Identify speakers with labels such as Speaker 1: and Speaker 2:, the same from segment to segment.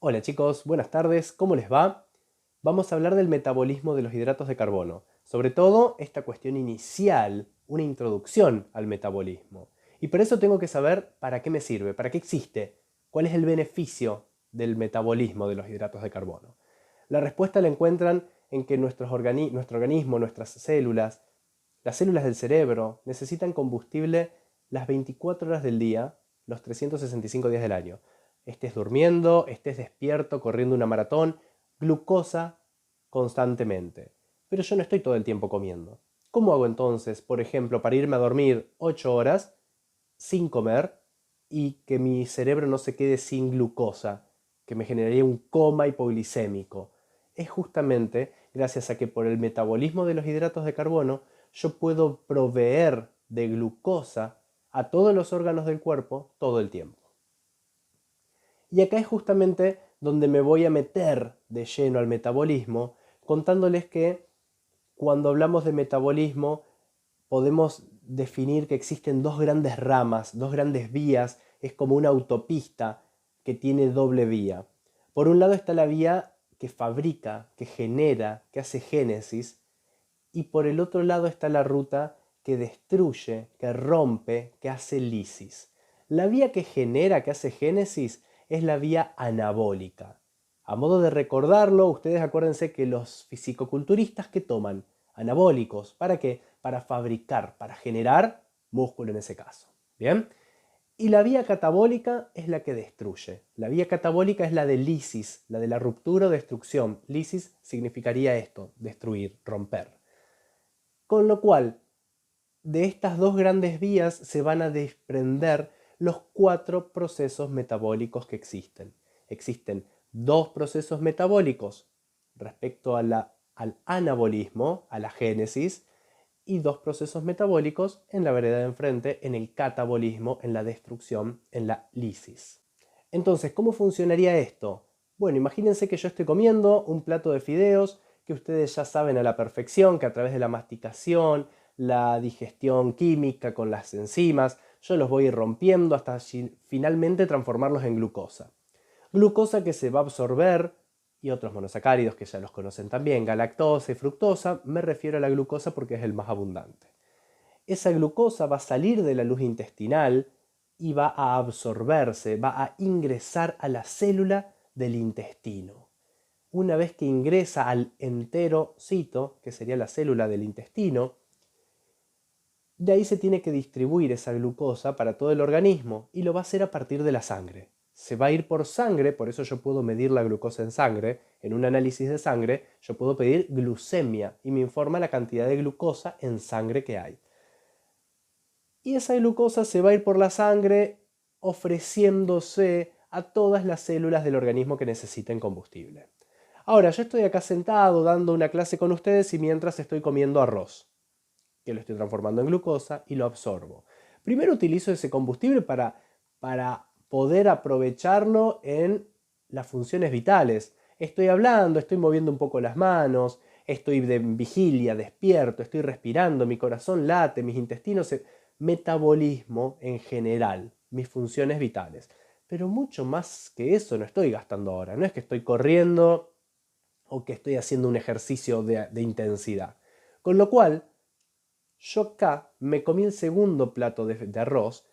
Speaker 1: Hola chicos, buenas tardes, ¿cómo les va? Vamos a hablar del metabolismo de los hidratos de carbono, sobre todo esta cuestión inicial, una introducción al metabolismo. Y por eso tengo que saber para qué me sirve, para qué existe, cuál es el beneficio del metabolismo de los hidratos de carbono. La respuesta la encuentran en que nuestro organismo, nuestras células, las células del cerebro, necesitan combustible las 24 horas del día, los 365 días del año. Estés durmiendo, estés despierto, corriendo una maratón, glucosa constantemente. Pero yo no estoy todo el tiempo comiendo. ¿Cómo hago entonces, por ejemplo, para irme a dormir 8 horas sin comer y que mi cerebro no se quede sin glucosa, que me generaría un coma hipoglicémico? Es justamente gracias a que por el metabolismo de los hidratos de carbono yo puedo proveer de glucosa a todos los órganos del cuerpo todo el tiempo. Y acá es justamente donde me voy a meter de lleno al metabolismo, contándoles que cuando hablamos de metabolismo podemos definir que existen dos grandes ramas, dos grandes vías, es como una autopista que tiene doble vía. Por un lado está la vía que fabrica, que genera, que hace génesis, y por el otro lado está la ruta que destruye, que rompe, que hace lisis. La vía que genera, que hace génesis, es la vía anabólica. A modo de recordarlo, ustedes acuérdense que los fisicoculturistas que toman anabólicos, ¿para qué? Para fabricar, para generar músculo en ese caso. ¿Bien? Y la vía catabólica es la que destruye. La vía catabólica es la de lisis, la de la ruptura o destrucción. Lisis significaría esto, destruir, romper. Con lo cual, de estas dos grandes vías se van a desprender los cuatro procesos metabólicos que existen. Existen dos procesos metabólicos respecto al anabolismo, a la génesis, y dos procesos metabólicos en la vereda de enfrente, en el catabolismo, en la destrucción, en la lisis. Entonces, ¿cómo funcionaría esto? Bueno, imagínense que yo estoy comiendo un plato de fideos que ustedes ya saben a la perfección, que a través de la masticación, la digestión química con las enzimas, yo los voy rompiendo hasta finalmente transformarlos en glucosa. Glucosa que se va a absorber y otros monosacáridos que ya los conocen también, galactosa y fructosa, me refiero a la glucosa porque es el más abundante. Esa glucosa va a salir de la luz intestinal y va a absorberse, va a ingresar a la célula del intestino. Una vez que ingresa al enterocito, que sería la célula del intestino, de ahí se tiene que distribuir esa glucosa para todo el organismo y lo va a hacer a partir de la sangre. Se va a ir por sangre, por eso yo puedo medir la glucosa en sangre. En un análisis de sangre yo puedo pedir glucemia y me informa la cantidad de glucosa en sangre que hay. Y esa glucosa se va a ir por la sangre ofreciéndose a todas las células del organismo que necesiten combustible. Ahora, yo estoy acá sentado dando una clase con ustedes y mientras estoy comiendo arroz, que lo estoy transformando en glucosa y lo absorbo. Primero utilizo ese combustible para poder aprovecharlo en las funciones vitales. Estoy hablando, estoy moviendo un poco las manos, estoy de vigilia, despierto, estoy respirando, mi corazón late, mis intestinos, metabolismo en general, mis funciones vitales. Pero mucho más que eso no estoy gastando ahora. No es que estoy corriendo o que estoy haciendo un ejercicio de intensidad. Con lo cual, yo acá me comí el segundo plato de arroz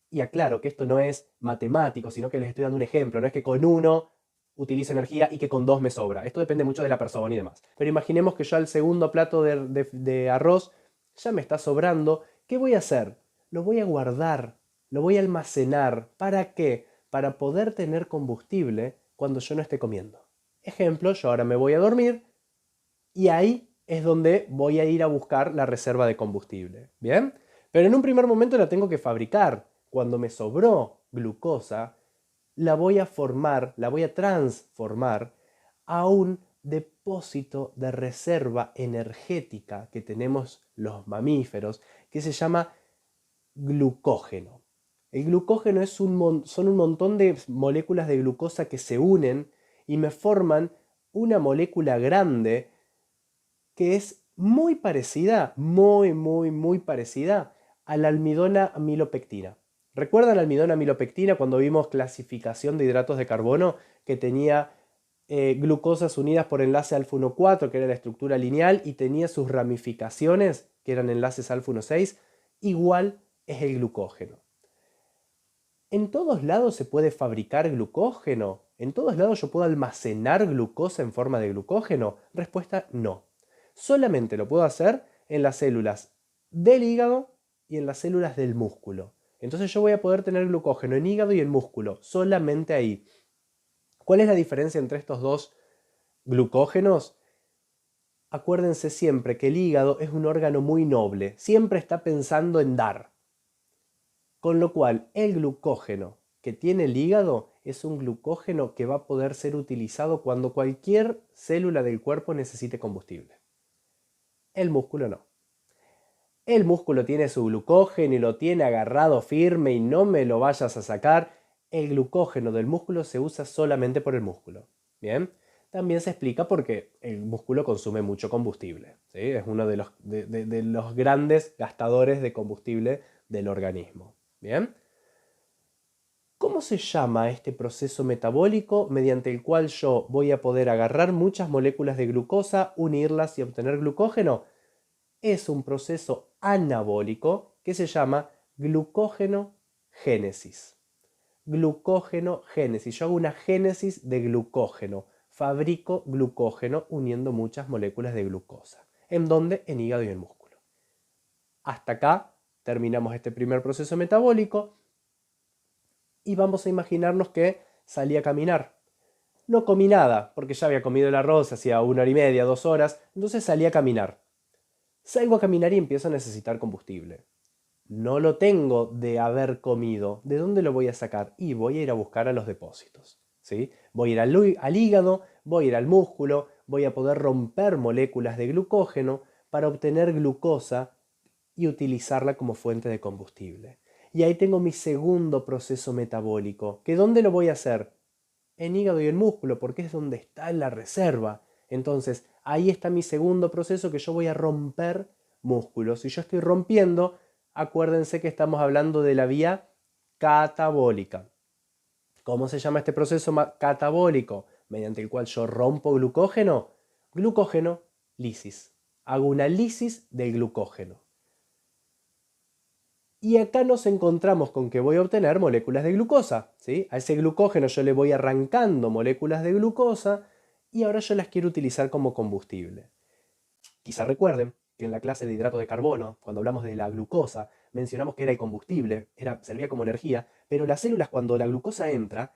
Speaker 1: y aclaro que esto no es matemático, sino que les estoy dando un ejemplo. No es que con uno utilizo energía y que con dos me sobra. Esto depende mucho de la persona y demás. Pero imaginemos que yo al segundo plato de arroz ya me está sobrando. ¿Qué voy a hacer? Lo voy a guardar, lo voy a almacenar. ¿Para qué? Para poder tener combustible cuando yo no esté comiendo. Ejemplo, yo ahora me voy a dormir y ahí es donde voy a ir a buscar la reserva de combustible. ¿Bien? Pero en un primer momento la tengo que fabricar. Cuando me sobró glucosa, la voy a formar, la voy a transformar a un depósito de reserva energética que tenemos los mamíferos, que se llama glucógeno. El glucógeno son un montón de moléculas de glucosa que se unen y me forman una molécula grande que es muy parecida, muy parecida a la almidona amilopectina. ¿Recuerdan almidón amilopectina cuando vimos clasificación de hidratos de carbono que tenía glucosas unidas por enlace alfa 1,4, que era la estructura lineal, y tenía sus ramificaciones, que eran enlaces alfa 1,6? Igual es el glucógeno. ¿En todos lados se puede fabricar glucógeno? ¿En todos lados yo puedo almacenar glucosa en forma de glucógeno? Respuesta: no. Solamente lo puedo hacer en las células del hígado y en las células del músculo. Entonces yo voy a poder tener glucógeno en hígado y en músculo, solamente ahí. ¿Cuál es la diferencia entre estos dos glucógenos? Acuérdense siempre que el hígado es un órgano muy noble, siempre está pensando en dar. Con lo cual, el glucógeno que tiene el hígado es un glucógeno que va a poder ser utilizado cuando cualquier célula del cuerpo necesite combustible. El músculo no. El músculo tiene su glucógeno y lo tiene agarrado firme y no me lo vayas a sacar. El glucógeno del músculo se usa solamente por el músculo. Bien, también se explica porque el músculo consume mucho combustible, ¿sí? Es uno de los grandes gastadores de combustible del organismo. Bien. ¿Cómo se llama este proceso metabólico mediante el cual yo voy a poder agarrar muchas moléculas de glucosa, unirlas y obtener glucógeno? Es un proceso anabólico que se llama glucógeno-génesis. Glucógeno-génesis. Yo hago una génesis de glucógeno. Fabrico glucógeno uniendo muchas moléculas de glucosa. ¿En dónde? En hígado y en músculo. Hasta acá terminamos este primer proceso metabólico y vamos a imaginarnos que salí a caminar. No comí nada, porque ya había comido el arroz hacía 1 hora y media, 2 horas, entonces salí a caminar. Salgo a caminar y empiezo a necesitar combustible. No lo tengo de haber comido. ¿De dónde lo voy a sacar? Y voy a ir a buscar a los depósitos, ¿sí? Voy a ir al hígado, voy a ir al músculo, voy a poder romper moléculas de glucógeno para obtener glucosa y utilizarla como fuente de combustible. Y ahí tengo mi segundo proceso metabólico. ¿Que dónde lo voy a hacer? En hígado y en músculo, porque es donde está la reserva. Entonces, ahí está mi segundo proceso, que yo voy a romper músculos. Si yo estoy rompiendo, acuérdense que estamos hablando de la vía catabólica. ¿Cómo se llama este proceso catabólico? Mediante el cual yo rompo glucógeno. Glucógeno, lisis. Hago una lisis del glucógeno. Y acá nos encontramos con que voy a obtener moléculas de glucosa, ¿sí? A ese glucógeno yo le voy arrancando moléculas de glucosa y ahora yo las quiero utilizar como combustible. Quizá recuerden que en la clase de hidrato de carbono, cuando hablamos de la glucosa, mencionamos que era el combustible, servía como energía, pero las células, cuando la glucosa entra,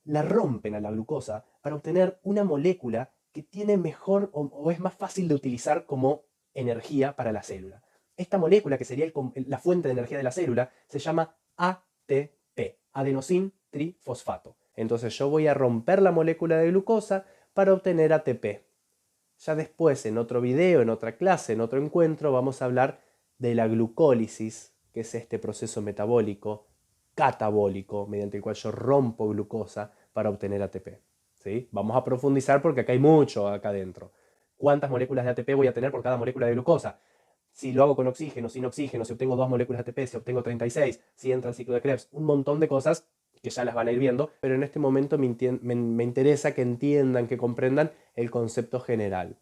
Speaker 1: la rompen a la glucosa para obtener una molécula que tiene mejor o es más fácil de utilizar como energía para la célula. Esta molécula, que sería la fuente de energía de la célula, se llama ATP, adenosín trifosfato. Entonces yo voy a romper la molécula de glucosa para obtener ATP. Ya después, en otro video, en otra clase, en otro encuentro, vamos a hablar de la glucólisis, que es este proceso metabólico catabólico mediante el cual yo rompo glucosa para obtener ATP. ¿Sí? Vamos a profundizar porque acá hay mucho acá adentro. ¿Cuántas moléculas de ATP voy a tener por cada molécula de glucosa? Si lo hago con oxígeno, sin oxígeno, si obtengo 2 moléculas de ATP, si obtengo 36, si entra el ciclo de Krebs, un montón de cosas que ya las van a ir viendo, pero en este momento me interesa que entiendan, que comprendan el concepto general.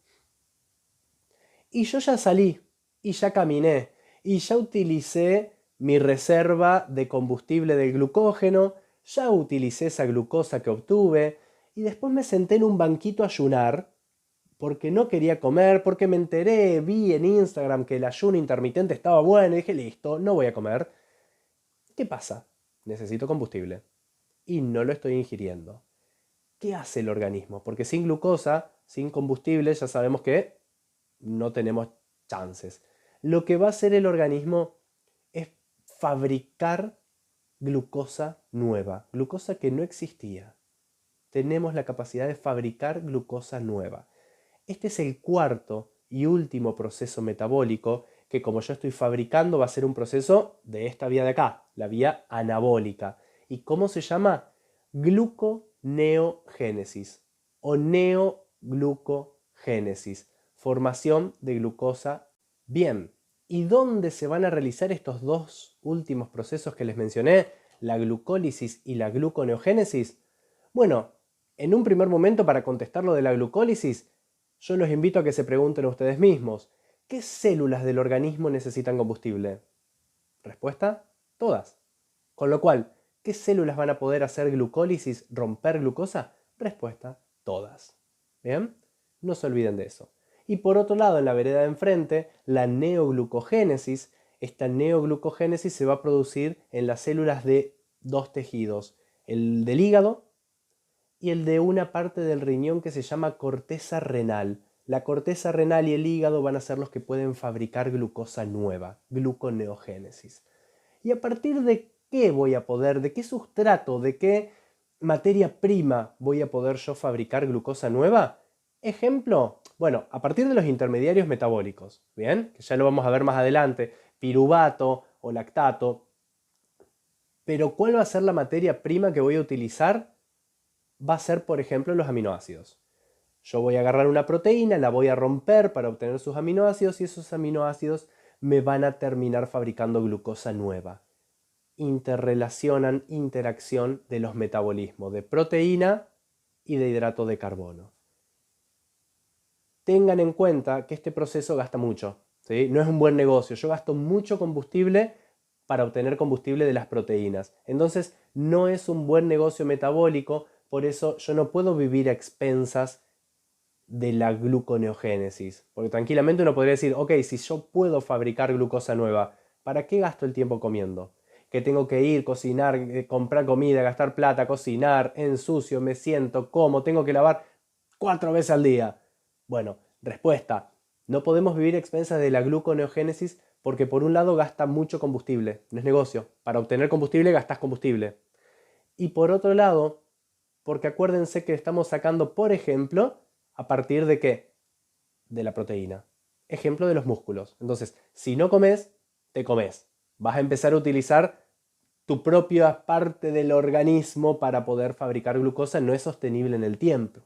Speaker 1: Y yo ya salí, y ya caminé, y ya utilicé mi reserva de combustible del glucógeno, ya utilicé esa glucosa que obtuve, y después me senté en un banquito a ayunar, porque no quería comer, porque me enteré, vi en Instagram que el ayuno intermitente estaba bueno, y dije, listo, no voy a comer. ¿Qué pasa? Necesito combustible, y no lo estoy ingiriendo. ¿Qué hace el organismo? Porque sin glucosa, sin combustible, ya sabemos que no tenemos chances. Lo que va a hacer el organismo es fabricar glucosa nueva, glucosa que no existía. Tenemos la capacidad de fabricar glucosa nueva. Este es el cuarto y último proceso metabólico que, como yo estoy fabricando, va a ser un proceso de esta vía de acá, la vía anabólica. ¿Y cómo se llama? Gluconeogénesis o neoglucogénesis, formación de glucosa bien. ¿Y dónde se van a realizar estos dos últimos procesos que les mencioné, la glucólisis y la gluconeogénesis? Bueno, en un primer momento, para contestar lo de la glucólisis, yo los invito a que se pregunten a ustedes mismos, ¿qué células del organismo necesitan combustible? Respuesta, todas. Con lo cual, ¿qué células van a poder hacer glucólisis, romper glucosa? Respuesta, todas. ¿Bien? No se olviden de eso. Y por otro lado, en la vereda de enfrente, la neoglucogénesis. Esta neoglucogénesis se va a producir en las células de dos tejidos, el del hígado y el de una parte del riñón que se llama corteza renal. La corteza renal y el hígado van a ser los que pueden fabricar glucosa nueva, gluconeogénesis. ¿Y a partir de qué voy a poder, de qué sustrato, de qué materia prima voy a poder yo fabricar glucosa nueva? Ejemplo, bueno, a partir de los intermediarios metabólicos, ¿bien? Que ya lo vamos a ver más adelante, piruvato o lactato. Pero ¿cuál va a ser la materia prima que voy a utilizar? Va a ser, por ejemplo, los aminoácidos. Yo voy a agarrar una proteína, la voy a romper para obtener sus aminoácidos y esos aminoácidos me van a terminar fabricando glucosa nueva. Interrelacionan, interacción de los metabolismos de proteína y de hidrato de carbono. Tengan en cuenta que este proceso gasta mucho, ¿sí? No es un buen negocio. Yo gasto mucho combustible para obtener combustible de las proteínas. Entonces no es un buen negocio metabólico, por eso yo no puedo vivir a expensas de la gluconeogénesis. Porque tranquilamente uno podría decir, ok, si yo puedo fabricar glucosa nueva, ¿para qué gasto el tiempo comiendo? Que tengo que ir, cocinar, comprar comida, gastar plata, cocinar, ensucio, me siento, como, tengo que lavar 4 veces al día. Bueno, respuesta, no podemos vivir a expensas de la gluconeogénesis porque por un lado gasta mucho combustible, no es negocio. Para obtener combustible gastas combustible. Y por otro lado, porque acuérdense que estamos sacando, por ejemplo, ¿a partir de qué? De la proteína. Ejemplo de los músculos. Entonces, si no comes, te comes. Vas a empezar a utilizar tu propia parte del organismo para poder fabricar glucosa. No es sostenible en el tiempo.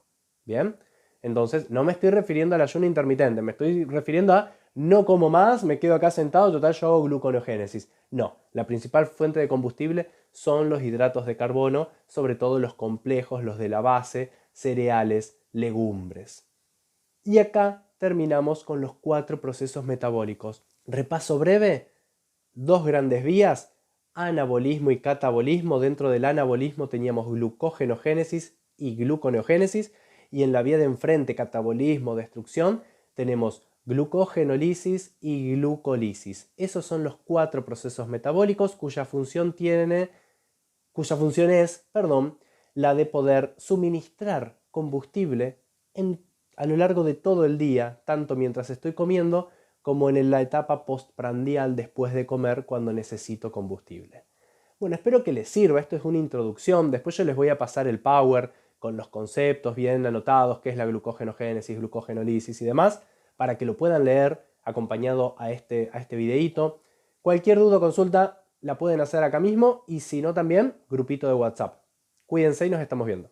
Speaker 1: ¿Bien? Entonces, no me estoy refiriendo al ayuno intermitente. Me estoy refiriendo a no como más, me quedo acá sentado, total yo hago gluconeogénesis. No, la principal fuente de combustible son los hidratos de carbono, sobre todo los complejos, los de la base, cereales, legumbres. Y acá terminamos con los 4 procesos metabólicos. Repaso breve, 2 grandes vías, anabolismo y catabolismo. Dentro del anabolismo teníamos glucogenogénesis y gluconeogénesis, y en la vía de enfrente, catabolismo, destrucción, tenemos glucogenólisis y glucólisis. Esos son los 4 procesos metabólicos cuya función es, la de poder suministrar combustible a lo largo de todo el día, tanto mientras estoy comiendo como en la etapa postprandial después de comer cuando necesito combustible. Bueno, espero que les sirva, esto es una introducción, después yo les voy a pasar el Power con los conceptos bien anotados, qué es la glucogenogénesis, glucogenólisis y demás, para que lo puedan leer acompañado a este videíto. Cualquier duda o consulta la pueden hacer acá mismo y si no también, grupito de WhatsApp. Cuídense y nos estamos viendo.